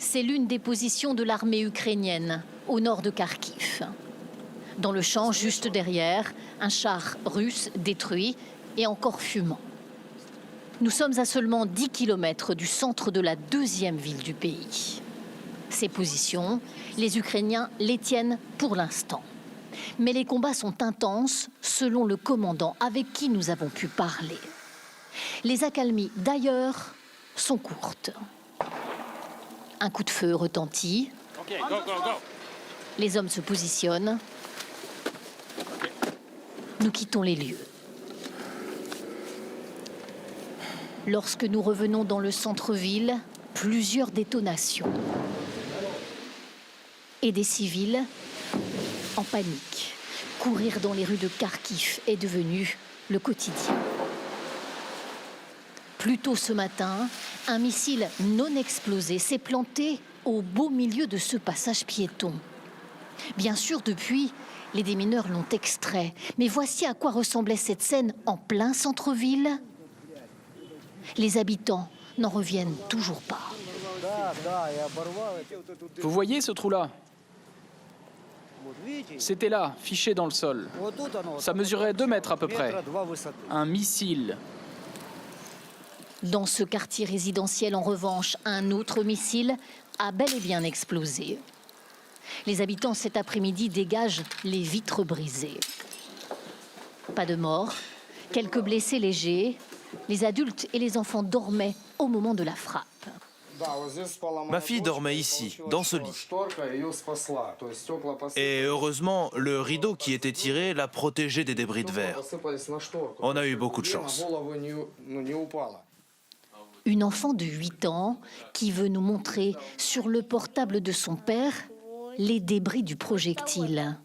C'est l'une des positions de l'armée ukrainienne, au nord de Kharkiv. Dans le champ juste derrière, un char russe détruit et encore fumant. Nous sommes à seulement 10 km du centre de la deuxième ville du pays. Ces positions, les Ukrainiens les tiennent pour l'instant. Mais les combats sont intenses, selon le commandant avec qui nous avons pu parler. Les accalmies, d'ailleurs, sont courtes. Un coup de feu retentit. Okay, go, go, go. Les hommes se positionnent. Nous quittons les lieux. Lorsque nous revenons dans le centre-ville, plusieurs détonations. Et des civils en panique. Courir dans les rues de Kharkiv est devenu le quotidien. Plus tôt ce matin, un missile non explosé s'est planté au beau milieu de ce passage piéton. Bien sûr, depuis, les démineurs l'ont extrait. Mais voici à quoi ressemblait cette scène en plein centre-ville. Les habitants n'en reviennent toujours pas. Vous voyez ce trou-là? C'était là, fiché dans le sol. Ça mesurait 2 mètres à peu près. Un missile. Dans ce quartier résidentiel, en revanche, un autre missile a bel et bien explosé. Les habitants cet après-midi dégagent les vitres brisées. Pas de morts, quelques blessés légers. Les adultes et les enfants dormaient au moment de la frappe. Ma fille dormait ici, dans ce lit. Et heureusement, le rideau qui était tiré l'a protégée des débris de verre. On a eu beaucoup de chance. Une enfant de 8 ans qui veut nous montrer sur le portable de son père les débris du projectile.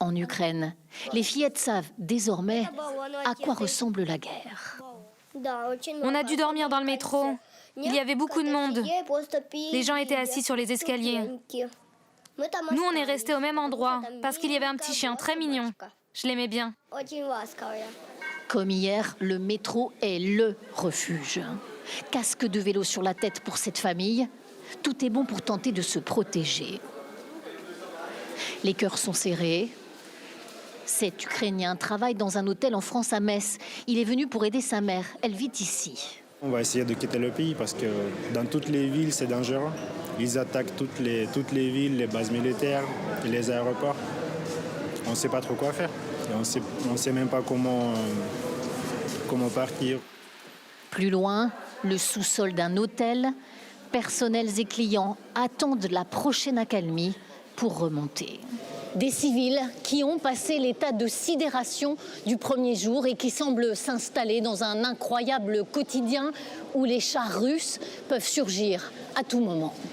En Ukraine, les fillettes savent désormais à quoi ressemble la guerre. On a dû dormir dans le métro. Il y avait beaucoup de monde. Les gens étaient assis sur les escaliers. Nous, on est restés au même endroit parce qu'il y avait un petit chien très mignon. Je l'aimais bien. Comme hier, le métro est le refuge. Casque de vélo sur la tête pour cette famille. Tout est bon pour tenter de se protéger. Les cœurs sont serrés. Cet Ukrainien travaille dans un hôtel en France à Metz. Il est venu pour aider sa mère. Elle vit ici. On va essayer de quitter le pays parce que dans toutes les villes, c'est dangereux. Ils attaquent toutes les villes, les bases militaires, les aéroports. On ne sait pas trop quoi faire. Et on ne sait même pas comment partir. Plus loin, le sous-sol d'un hôtel. Personnels et clients attendent la prochaine accalmie pour remonter. Des civils qui ont passé l'état de sidération du premier jour et qui semblent s'installer dans un incroyable quotidien où les chars russes peuvent surgir à tout moment.